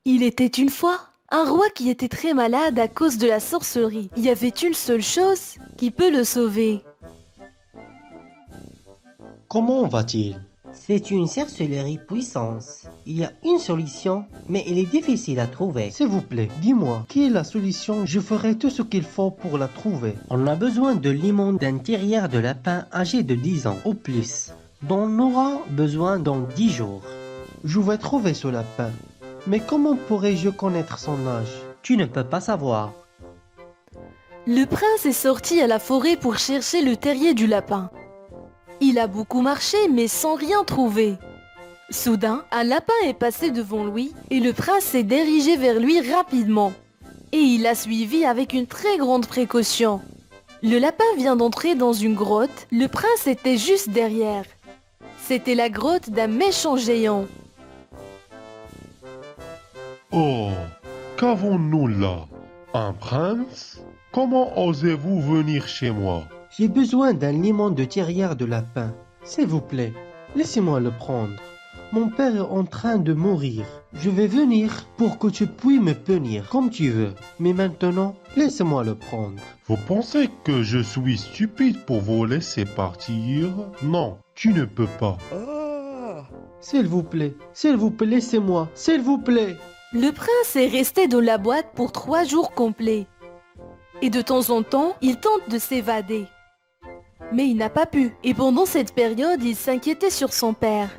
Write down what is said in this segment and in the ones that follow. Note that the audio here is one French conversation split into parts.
Il était une fois un roi qui était très malade à cause de la sorcellerie. Il y avait une seule chose qui peut le sauver. Comment va-t-il? C'est une sorcellerie puissance. Il y a une solution, mais elle est difficile à trouver. S'il vous plaît, dis-moi, quelle est la solution? Je ferai tout ce qu'il faut pour la trouver. On a besoin de limon d'un terrier de lapin âgé de 10 ans ou plus, dont on aura besoin dans 10 jours. Je vais trouver ce lapin. Mais comment pourrais-je connaître son âge? Tu ne peux pas savoir. Le prince est sorti à la forêt pour chercher le terrier du lapin. Il a beaucoup marché mais sans rien trouver. Soudain, un lapin est passé devant lui et le prince s'est dirigé vers lui rapidement. Et il l'a suivi avec une très grande précaution. Le lapin vient d'entrer dans une grotte, le prince était juste derrière. C'était la grotte d'un méchant géant. Oh, qu'avons-nous là? Un prince? Comment osez-vous venir chez moi? J'ai besoin d'un limon de terrier de lapin. S'il vous plaît, laissez-moi le prendre. Mon père est en train de mourir. Je vais venir pour que tu puisses me punir comme tu veux. Mais maintenant, laisse-moi le prendre. Vous pensez que je suis stupide pour vous laisser partir? Non, tu ne peux pas. S'il vous plaît, laissez-moi, s'il vous plaît. Le prince est resté dans la boîte pour 3 jours complets. Et de temps en temps, il tente de s'évader. Mais il n'a pas pu. Et pendant cette période, il s'inquiétait sur son père.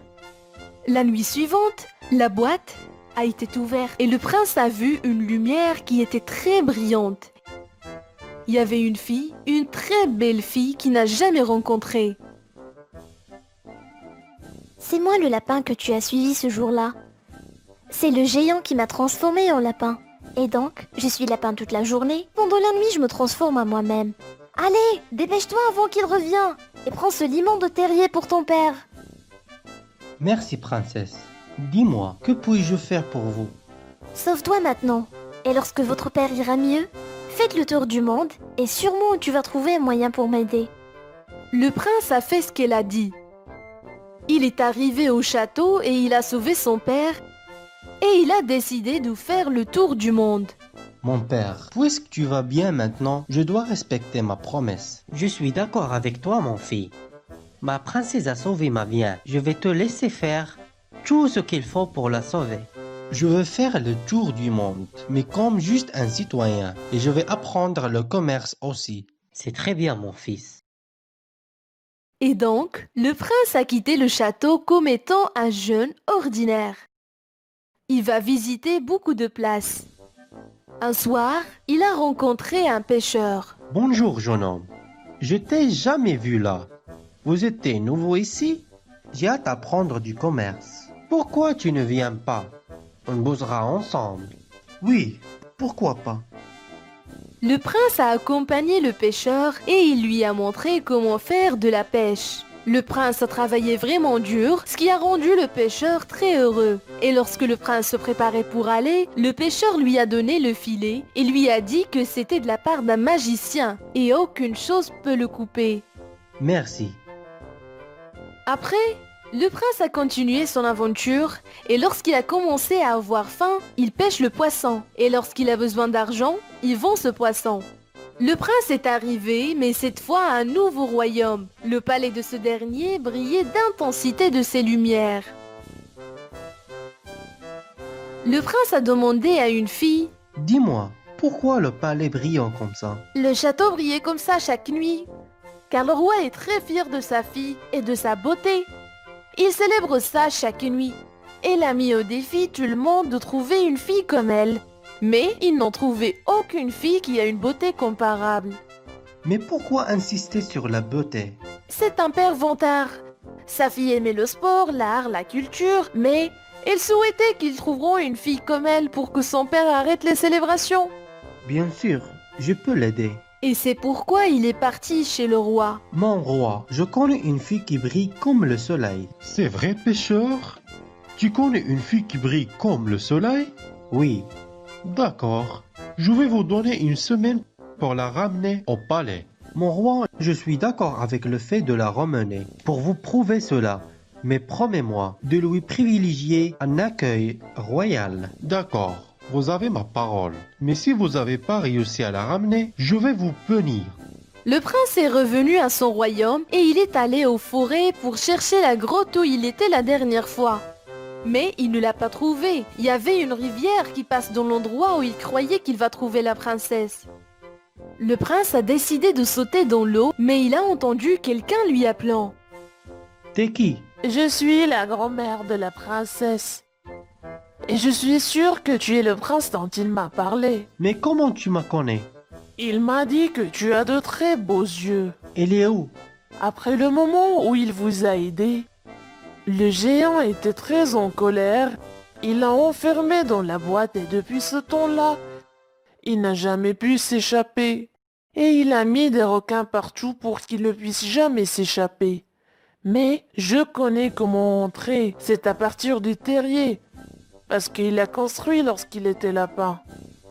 La nuit suivante, la boîte a été ouverte et le prince a vu une lumière qui était très brillante. Il y avait une fille, une très belle fille qu'il n'a jamais rencontrée. C'est moi le lapin que tu as suivi ce jour-là. C'est le géant qui m'a transformé en lapin. Et donc, je suis lapin toute la journée. Pendant la nuit, je me transforme à moi-même. Allez, dépêche-toi avant qu'il revienne. Et prends ce limon de terrier pour ton père. Merci, princesse. Dis-moi, que puis-je faire pour vous? Sauve-toi maintenant. Et lorsque votre père ira mieux, faites le tour du monde. Et sûrement tu vas trouver un moyen pour m'aider. Le prince a fait ce qu'elle a dit. Il est arrivé au château et il a sauvé son père. Et il a décidé de faire le tour du monde. Mon père, puisque tu vas bien maintenant, je dois respecter ma promesse. Je suis d'accord avec toi, mon fils. Ma princesse a sauvé ma vie. Je vais te laisser faire tout ce qu'il faut pour la sauver. Je veux faire le tour du monde, mais comme juste un citoyen, et je vais apprendre le commerce aussi. C'est très bien, mon fils. Et donc, le prince a quitté le château comme étant un jeune ordinaire. Il va visiter beaucoup de places. Un soir, il a rencontré un pêcheur. Bonjour, jeune homme. Je t'ai jamais vu là. Vous êtes nouveau ici? J'ai hâte d'apprendre du commerce. Pourquoi tu ne viens pas? On bossera ensemble. Oui, pourquoi pas? Le prince a accompagné le pêcheur et il lui a montré comment faire de la pêche. Le prince a travaillé vraiment dur, ce qui a rendu le pêcheur très heureux. Et lorsque le prince se préparait pour aller, le pêcheur lui a donné le filet et lui a dit que c'était de la part d'un magicien et aucune chose peut le couper. Merci. Après, le prince a continué son aventure et lorsqu'il a commencé à avoir faim, il pêche le poisson. Et lorsqu'il a besoin d'argent, il vend ce poisson. Le prince est arrivé, mais cette fois à un nouveau royaume. Le palais de ce dernier brillait d'intensité de ses lumières. Le prince a demandé à une fille. Dis-moi, pourquoi le palais brillant comme ça? Le château brillait comme ça chaque nuit, car le roi est très fier de sa fille et de sa beauté. Il célèbre ça chaque nuit. Et il a mis au défi tout le monde de trouver une fille comme elle. Mais ils n'ont trouvé aucune fille qui a une beauté comparable. Mais pourquoi insister sur la beauté? C'est un père vantard. Sa fille aimait le sport, l'art, la culture, mais il souhaitait qu'ils trouveront une fille comme elle pour que son père arrête les célébrations. Bien sûr, je peux l'aider. Et c'est pourquoi il est parti chez le roi. Mon roi, je connais une fille qui brille comme le soleil. C'est vrai, pêcheur? Tu connais une fille qui brille comme le soleil? Oui, D'accord. Je vais vous donner une semaine pour la ramener au palais. mon roi, je suis d'accord avec le fait de la ramener. Pour vous prouver cela, Mais promets-moi de lui privilégier un accueil royal. D'accord, vous avez ma parole. Mais si vous n'avez pas réussi à la ramener, je vais vous punir. Le prince est revenu à son royaume et il est allé aux forêts pour chercher la grotte où il était la dernière fois. Mais il ne l'a pas trouvée. Il y avait une rivière qui passe dans l'endroit où il croyait qu'il va trouver la princesse. Le prince a décidé de sauter dans l'eau, mais il a entendu quelqu'un lui appelant. T'es qui? Je suis la grand-mère de la princesse. Et je suis sûre que tu es le prince dont il m'a parlé. Mais comment tu me connais? Il m'a dit que tu as de très beaux yeux. Elle est où? Après le moment où il vous a aidé, le géant était très en colère. Il l'a enfermé dans la boîte et depuis ce temps-là, il n'a jamais pu s'échapper. Et il a mis des requins partout pour qu'il ne puisse jamais s'échapper. Mais je connais comment entrer. C'est à partir du terrier. Parce qu'il l'a construit lorsqu'il était lapin.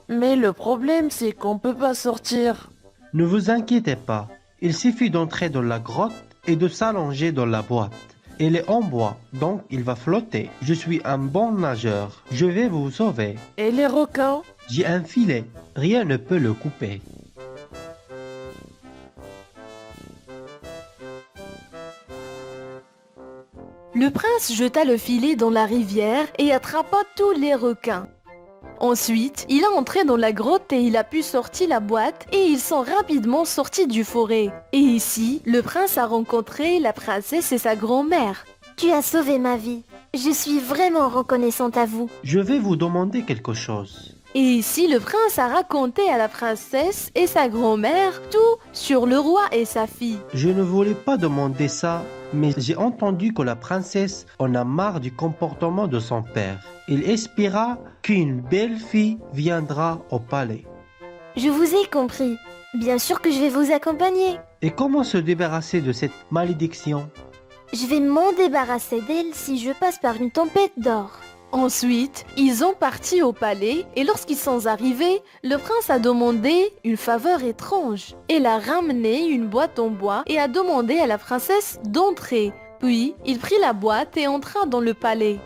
Mais le problème, c'est qu'on ne peut pas sortir. Ne vous inquiétez pas. Il suffit d'entrer dans la grotte et de s'allonger dans la boîte. Elle est en bois, donc il va flotter. Je suis un bon nageur. Je vais vous sauver. Et les requins? J'ai un filet. Rien ne peut le couper. Le prince jeta le filet dans la rivière et attrapa tous les requins. Ensuite, il a entré dans la grotte et il a pu sortir la boîte et ils sont rapidement sortis du forêt. Et ici, le prince a rencontré la princesse et sa grand-mère. Tu as sauvé ma vie. Je suis vraiment reconnaissante à vous. Je vais vous demander quelque chose. Et ici, le prince a raconté à la princesse et sa grand-mère tout sur le roi et sa fille. Je ne voulais pas demander ça, mais j'ai entendu que la princesse en a marre du comportement de son père. Il espéra qu'une belle fille viendra au palais. Je vous ai compris. Bien sûr que je vais vous accompagner. Et comment se débarrasser de cette malédiction? Je vais m'en débarrasser d'elle si je passe par une tempête d'or. Ensuite, ils ont parti au palais et lorsqu'ils sont arrivés, le prince a demandé une faveur étrange. Il a ramené une boîte en bois et a demandé à la princesse d'entrer. Puis, il prit la boîte et entra dans le palais.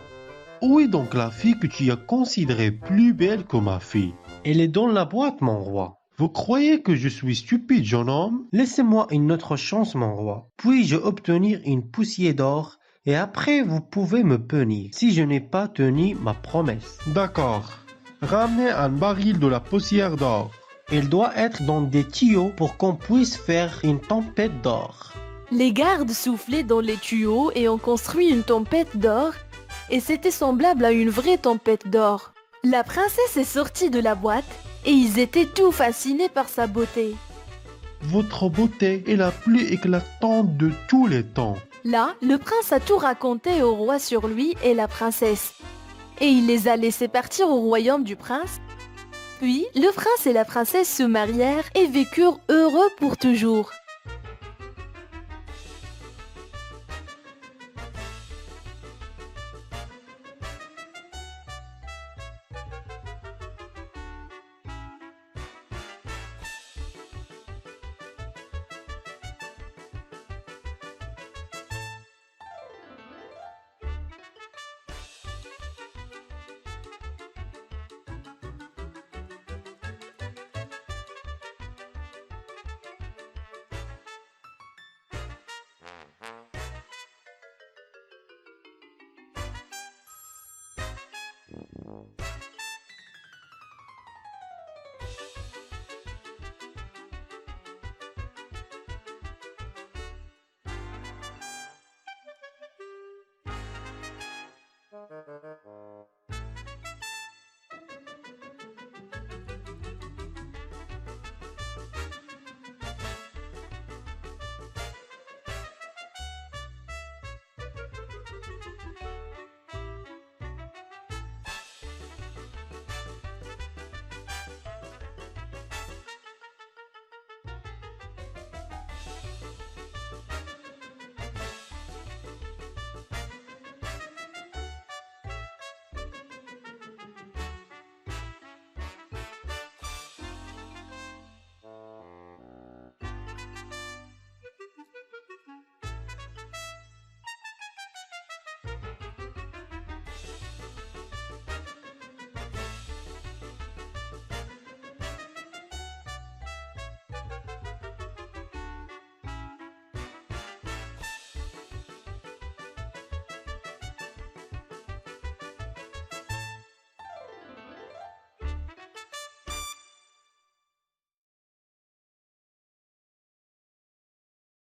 Où est donc la fille que tu as considérée plus belle que ma fille? Elle est dans la boîte, mon roi. Vous croyez que je suis stupide, jeune homme? Laissez-moi une autre chance, mon roi. Puis-je obtenir une poussière d'or et après vous pouvez me punir si je n'ai pas tenu ma promesse. D'accord. Ramenez un baril de la poussière d'or. Il doit être dans des tuyaux pour qu'on puisse faire une tempête d'or. Les gardes soufflaient dans les tuyaux et ont construit une tempête d'or et c'était semblable à une vraie tempête d'or. La princesse est sortie de la boîte et ils étaient tout fascinés par sa beauté. Votre beauté est la plus éclatante de tous les temps. Là, le prince a tout raconté au roi sur lui et la princesse. Et il les a laissés partir au royaume du prince. Puis, le prince et la princesse se marièrent et vécurent heureux pour toujours.